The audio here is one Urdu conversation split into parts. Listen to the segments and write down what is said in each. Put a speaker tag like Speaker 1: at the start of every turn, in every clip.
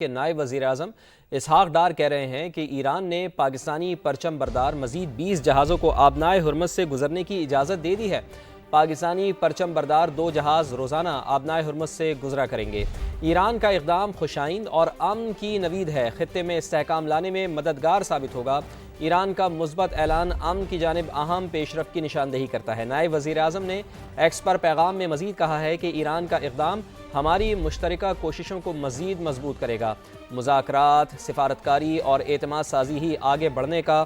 Speaker 1: کہ نائب وزیر اعظم اسحاق ڈار کہہ رہے ہیں کہ ایران نے پاکستانی پرچم بردار مزید 20 جہازوں کو آبنائے ہرمز سے گزرنے کی اجازت دے دی ہے۔ پاکستانی پرچم بردار 2 جہاز روزانہ آبنائے ہرمز سے گزرا کریں گے۔ ایران کا اقدام خوش آئند اور امن کی نوید ہے، خطے میں استحکام لانے میں مددگار ثابت ہوگا۔ ایران کا مثبت اعلان امن کی جانب اہم پیش رفت کی نشاندہی کرتا ہے۔ نائب وزیر اعظم نے ایکس پر پیغام میں مزید کہا ہے کہ ایران کا اقدام ہماری مشترکہ کوششوں کو مزید مضبوط کرے گا۔ مذاکرات، سفارتکاری اور اعتماد سازی ہی آگے بڑھنے کا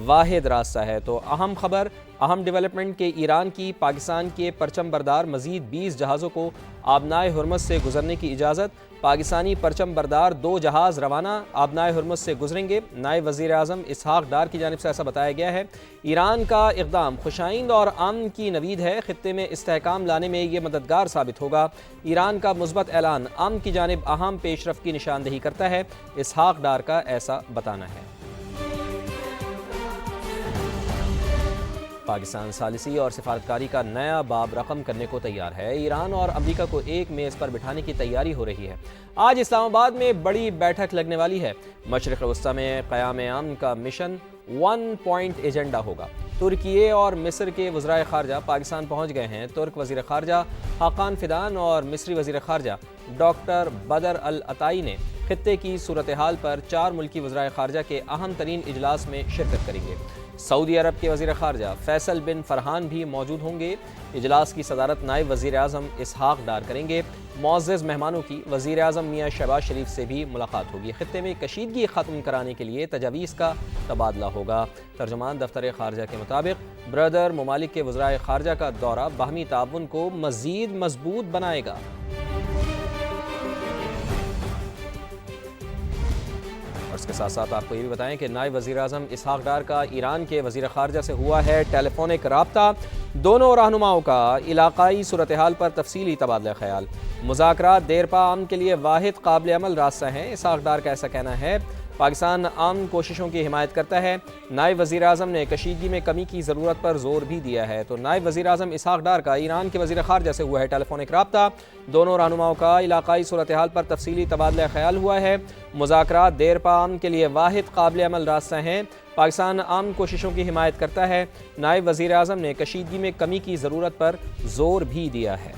Speaker 1: واحد راستہ ہے۔ تو اہم خبر، اہم ڈیولپمنٹ کہ ایران کی پاکستان کے پرچم بردار مزید 20 جہازوں کو آبنائے ہرمز سے گزرنے کی اجازت۔ پاکستانی پرچم بردار 2 جہاز روانہ آبنائے ہرمز سے گزریں گے۔ نائب وزیر اعظم اسحاق ڈار کی جانب سے ایسا بتایا گیا ہے۔ ایران کا اقدام خوش آئند اور امن کی نوید ہے، خطے میں استحکام لانے میں یہ مددگار ثابت ہوگا۔ ایران کا مثبت اعلان امن کی جانب اہم پیش رفت کی نشاندہی کرتا ہے، اسحاق ڈار کا ایسا بتانا ہے۔ پاکستان ثالثی اور سفارتکاری کا نیا باب رقم کرنے کو تیار ہے۔ ایران اور امریکہ کو ایک میز پر بٹھانے کی تیاری ہو رہی ہے۔ آج اسلام آباد میں بڑی بیٹھک لگنے والی ہے۔ مشرق وسطی میں قیام امن کا مشن 1 پوائنٹ ایجنڈا ہوگا۔ ترکی اور مصر کے وزرائے خارجہ پاکستان پہنچ گئے ہیں۔ ترک وزیر خارجہ حاقان فیدان اور مصری وزیر خارجہ ڈاکٹر بدر العطائی نے خطے کی صورتحال پر 4 ملکی وزرائے خارجہ کے اہم ترین اجلاس میں شرکت کریں گے۔ سعودی عرب کے وزیر خارجہ فیصل بن فرحان بھی موجود ہوں گے۔ اجلاس کی صدارت نائب وزیر اعظم اسحاق ڈار کریں گے۔ معزز مہمانوں کی وزیر اعظم میاں شہباز شریف سے بھی ملاقات ہوگی۔ خطے میں کشیدگی ختم کرانے کے لیے تجاویز کا تبادلہ ہوگا۔ ترجمان دفتر خارجہ کے مطابق برادر ممالک کے وزرائے خارجہ کا دورہ باہمی تعاون کو مزید مضبوط بنائے گا۔ اس کے ساتھ ساتھ آپ کو یہ بھی بتائیں کہ نائب وزیر اعظم اسحاق ڈار کا ایران کے وزیر خارجہ سے ہوا ہے ٹیلی فونک رابطہ۔ دونوں رہنماؤں کا علاقائی صورتحال پر تفصیلی تبادلہ خیال۔ مذاکرات دیر پا امن کے لیے واحد قابل عمل راستہ ہیں، اسحاق ڈار کا ایسا کہنا ہے۔ پاکستان امن کوششوں کی حمایت کرتا ہے۔ نائب وزیر اعظم نے کشیدگی میں کمی کی ضرورت پر زور بھی دیا ہے۔ تو نائب وزیر اعظم اسحاق ڈار کا ایران کے وزیر خارجہ سے ہوا ہے ٹیلی فونک رابطہ۔ دونوں رہنماؤں کا علاقائی صورتحال پر تفصیلی تبادلہ خیال ہوا ہے۔ مذاکرات دیر پا امن کے لیے واحد قابل عمل راستہ ہیں۔ پاکستان امن کوششوں کی حمایت کرتا ہے۔ نائب وزیر اعظم نے کشیدگی میں کمی کی ضرورت پر زور بھی دیا ہے۔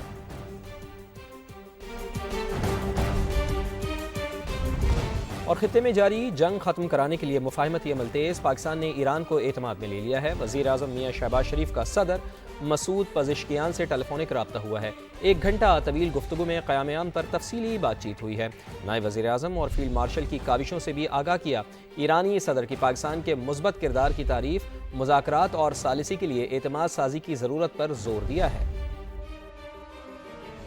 Speaker 1: اور خطے میں جاری جنگ ختم کرانے کے لیے مفاہمتی عمل تیز، پاکستان نے ایران کو اعتماد میں لے لیا ہے۔ وزیر اعظم میاں شہباز شریف کا صدر مسعود پزشکیان سے ٹیلی فونک رابطہ ہوا ہے۔ 1 گھنٹہ طویل گفتگو میں قیام امن پر تفصیلی بات چیت ہوئی ہے۔ نائب وزیر اعظم اور فیلڈ مارشل کی کاوشوں سے بھی آگاہ کیا۔ ایرانی صدر کی پاکستان کے مثبت کردار کی تعریف، مذاکرات اور ثالثی کے لیے اعتماد سازی کی ضرورت پر زور دیا ہے۔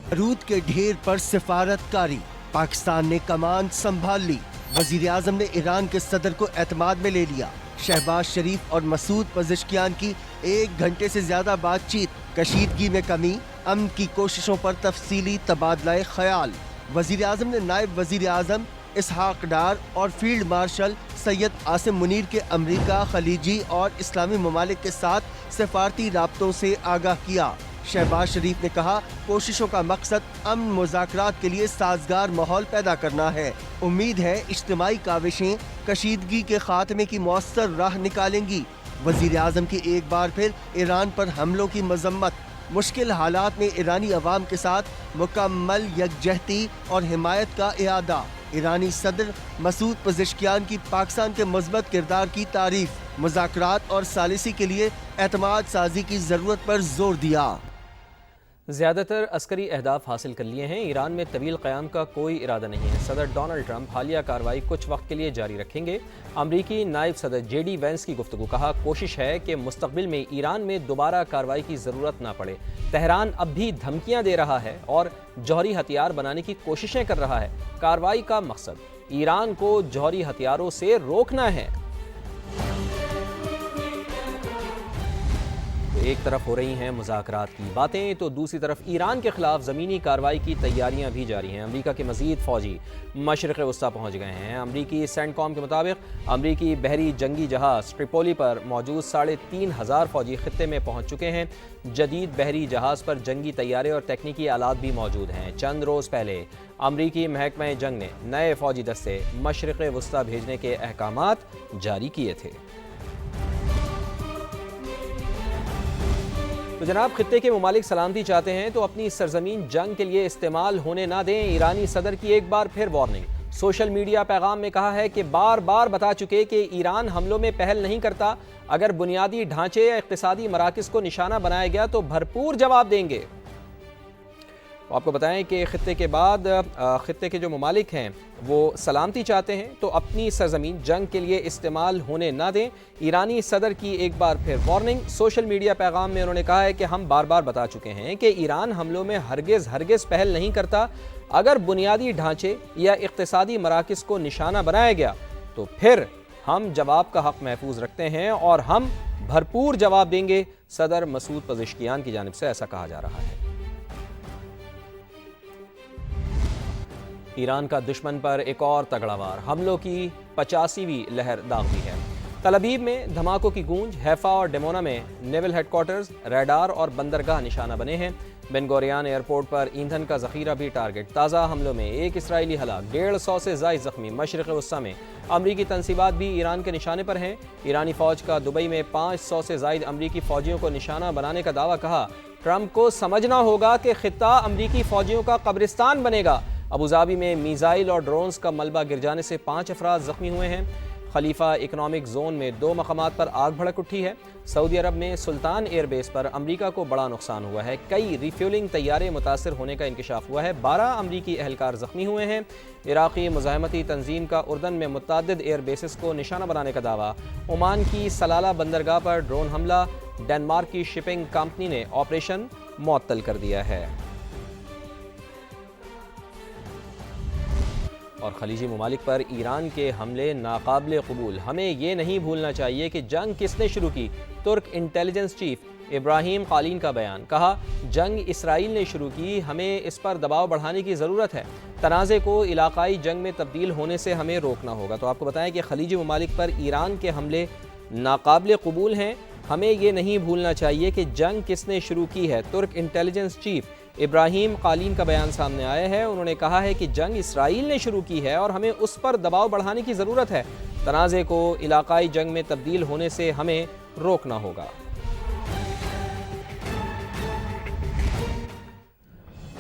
Speaker 2: بارود کے ڈھیر پر سفارتکاری، پاکستان نے کمان سنبھال لی۔ وزیر اعظم نے ایران کے صدر کو اعتماد میں لے لیا۔ شہباز شریف اور مسعود پزشکیان کی 1 گھنٹے سے زیادہ بات چیت، کشیدگی میں کمی، امن کی کوششوں پر تفصیلی تبادلہ خیال۔ وزیر اعظم نے نائب وزیر اعظم اسحاق ڈار اور فیلڈ مارشل سید عاصم منیر کے امریکہ، خلیجی اور اسلامی ممالک کے ساتھ سفارتی رابطوں سے آگاہ کیا۔ شہباز شریف نے کہا، کوششوں کا مقصد امن مذاکرات کے لیے سازگار ماحول پیدا کرنا ہے۔ امید ہے اجتماعی کاوشیں کشیدگی کے خاتمے کی مؤثر راہ نکالیں گی۔ وزیر اعظم کی ایک بار پھر ایران پر حملوں کی مذمت، مشکل حالات میں ایرانی عوام کے ساتھ مکمل یکجہتی اور حمایت کا اعادہ۔ ایرانی صدر مسعود پزشکیان کی پاکستان کے مثبت کردار کی تعریف، مذاکرات اور ثالثی کے لیے اعتماد سازی کی ضرورت پر زور دیا۔
Speaker 1: زیادہ تر عسکری اہداف حاصل کر لیے ہیں، ایران میں طویل قیام کا کوئی ارادہ نہیں ہے۔ صدر ڈونلڈ ٹرمپ حالیہ کارروائی کچھ وقت کے لیے جاری رکھیں گے۔ امریکی نائب صدر JD وینس کی گفتگو، کہا کوشش ہے کہ مستقبل میں ایران میں دوبارہ کارروائی کی ضرورت نہ پڑے۔ تہران اب بھی دھمکیاں دے رہا ہے اور جوہری ہتھیار بنانے کی کوششیں کر رہا ہے۔ کارروائی کا مقصد ایران کو جوہری ہتھیاروں سے روکنا ہے۔ ایک طرف ہو رہی ہیں مذاکرات کی باتیں تو دوسری طرف ایران کے خلاف زمینی کارروائی کی تیاریاں بھی جاری ہیں۔ امریکہ کے مزید فوجی مشرق وسطیٰ پہنچ گئے ہیں۔ امریکی سینٹ کام کے مطابق امریکی بحری جنگی جہاز ٹریپولی پر موجود 3500 فوجی خطے میں پہنچ چکے ہیں۔ جدید بحری جہاز پر جنگی طیارے اور تکنیکی آلات بھی موجود ہیں۔ چند روز پہلے امریکی محکمہ جنگ نے نئے فوجی دستے مشرق وسطیٰ بھیجنے کے احکامات جاری کیے تھے۔ تو جناب، خطے کے ممالک سلامتی چاہتے ہیں تو اپنی سرزمین جنگ کے لیے استعمال ہونے نہ دیں۔ ایرانی صدر کی ایک بار پھر وارننگ۔ سوشل میڈیا پیغام میں کہا ہے کہ بار بار بتا چکے کہ ایران حملوں میں پہل نہیں کرتا، اگر بنیادی ڈھانچے یا اقتصادی مراکز کو نشانہ بنایا گیا تو بھرپور جواب دیں گے۔ آپ کو بتائیں کہ خطے کے بعد خطے کے جو ممالک ہیں وہ سلامتی چاہتے ہیں تو اپنی سرزمین جنگ کے لیے استعمال ہونے نہ دیں۔ ایرانی صدر کی ایک بار پھر وارننگ۔ سوشل میڈیا پیغام میں انہوں نے کہا ہے کہ ہم بار بار بتا چکے ہیں کہ ایران حملوں میں ہرگز پہل نہیں کرتا، اگر بنیادی ڈھانچے یا اقتصادی مراکز کو نشانہ بنایا گیا تو پھر ہم جواب کا حق محفوظ رکھتے ہیں اور ہم بھرپور جواب دیں گے۔ صدر مسعود پزشکیان کی جانب سے ایسا کہا جا رہا ہے۔ ایران کا دشمن پر ایک اور تگڑا وار، حملوں کی 85ویں لہر داغ دی ہے۔ تل ابیب میں دھماکوں کی گونج، حیفا اور ڈیمونا میں نیول ہیڈ کوارٹرز، ریڈار اور بندرگاہ نشانہ بنے ہیں۔ بن گوریان ایئرپورٹ پر ایندھن کا ذخیرہ بھی ٹارگٹ۔ تازہ حملوں میں ایک اسرائیلی ہلاک، 150 سے زائد زخمی۔ مشرق وسطیٰ میں امریکی تنصیبات بھی ایران کے نشانے پر ہیں۔ ایرانی فوج کا دبئی میں 500 سے زائد امریکی فوجیوں کو نشانہ بنانے کا دعویٰ۔ کہا، ٹرمپ کو سمجھنا ہوگا کہ خطہ امریکی فوجیوں کا قبرستان بنے گا۔ ابوظہبی میں میزائل اور ڈرونز کا ملبہ گر جانے سے 5 افراد زخمی ہوئے ہیں۔ خلیفہ اکنامک زون میں 2 مقامات پر آگ بھڑک اٹھی ہے۔ سعودی عرب میں سلطان ایئر بیس پر امریکہ کو بڑا نقصان ہوا ہے۔ کئی ریفیولنگ طیارے متاثر ہونے کا انکشاف ہوا ہے۔ 12 امریکی اہلکار زخمی ہوئے ہیں۔ عراقی مزاحمتی تنظیم کا اردن میں متعدد ایئر بیسز کو نشانہ بنانے کا دعویٰ۔ عمان کی سلالہ بندرگاہ پر ڈرون حملہ، ڈنمارک کی شپنگ کمپنی نے آپریشن معطل کر دیا ہے۔ اور خلیجی ممالک پر ایران کے حملے ناقابل قبول۔ ہمیں یہ نہیں بھولنا چاہیے کہ جنگ کس نے شروع کی۔ ترک انٹیلیجنس چیف ابراہیم قالین کا بیان۔ کہا، جنگ اسرائیل نے شروع کی، ہمیں اس پر دباؤ بڑھانے کی ضرورت ہے۔ تنازع کو علاقائی جنگ میں تبدیل ہونے سے ہمیں روکنا ہوگا۔ تو آپ کو بتائیں کہ خلیجی ممالک پر ایران کے حملے ناقابل قبول ہیں۔ ہمیں یہ نہیں بھولنا چاہیے کہ جنگ کس نے شروع کی ہے۔ ترک انٹیلیجنس چیف ابراہیم قالین کا بیان سامنے آیا ہے۔ انہوں نے کہا ہے کہ جنگ اسرائیل نے شروع کی ہے اور ہمیں اس پر دباؤ بڑھانے کی ضرورت ہے۔ تنازع کو علاقائی جنگ میں تبدیل ہونے سے ہمیں روکنا ہوگا۔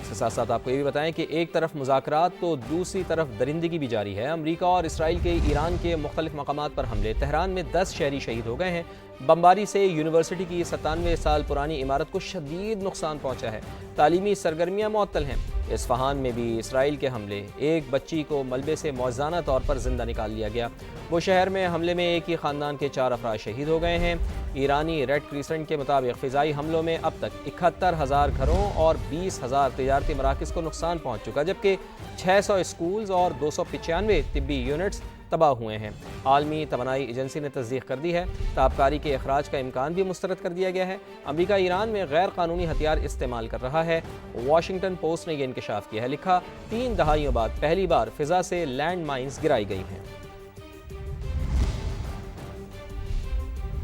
Speaker 1: اس کے ساتھ ساتھ آپ کو یہ بھی بتائیں کہ ایک طرف مذاکرات تو دوسری طرف درندگی بھی جاری ہے۔ امریکہ اور اسرائیل کے ایران کے مختلف مقامات پر حملے۔ تہران میں 10 شہری شہید ہو گئے ہیں۔ بمباری سے یونیورسٹی کی 97 سال پرانی عمارت کو شدید نقصان پہنچا ہے۔ تعلیمی سرگرمیاں معطل ہیں۔ اصفہان میں بھی اسرائیل کے حملے، ایک بچی کو ملبے سے معجزانہ طور پر زندہ نکال لیا گیا۔ وہ شہر میں حملے میں ایک ہی خاندان کے 4 افراد شہید ہو گئے ہیں۔ ایرانی ریڈ کریسنٹ کے مطابق فضائی حملوں میں اب تک 71,000 گھروں اور 20,000 تجارتی مراکز کو نقصان پہنچ چکا، جبکہ 600 اسکولز اور 295 طبی یونٹس تباہ ہوئے ہیں۔ عالمی توانائی ایجنسی نے تصدیق کر دی ہے، تابکاری کے اخراج کا امکان بھی مسترد کر دیا گیا ہے۔ امریکہ ایران میں غیر قانونی ہتھیار استعمال کر رہا ہے۔ واشنگٹن پوسٹ نے یہ انکشاف کیا ہے۔ لکھا، 3 دہائیوں بعد پہلی بار فضا سے لینڈ مائنز گرائی گئی ہیں۔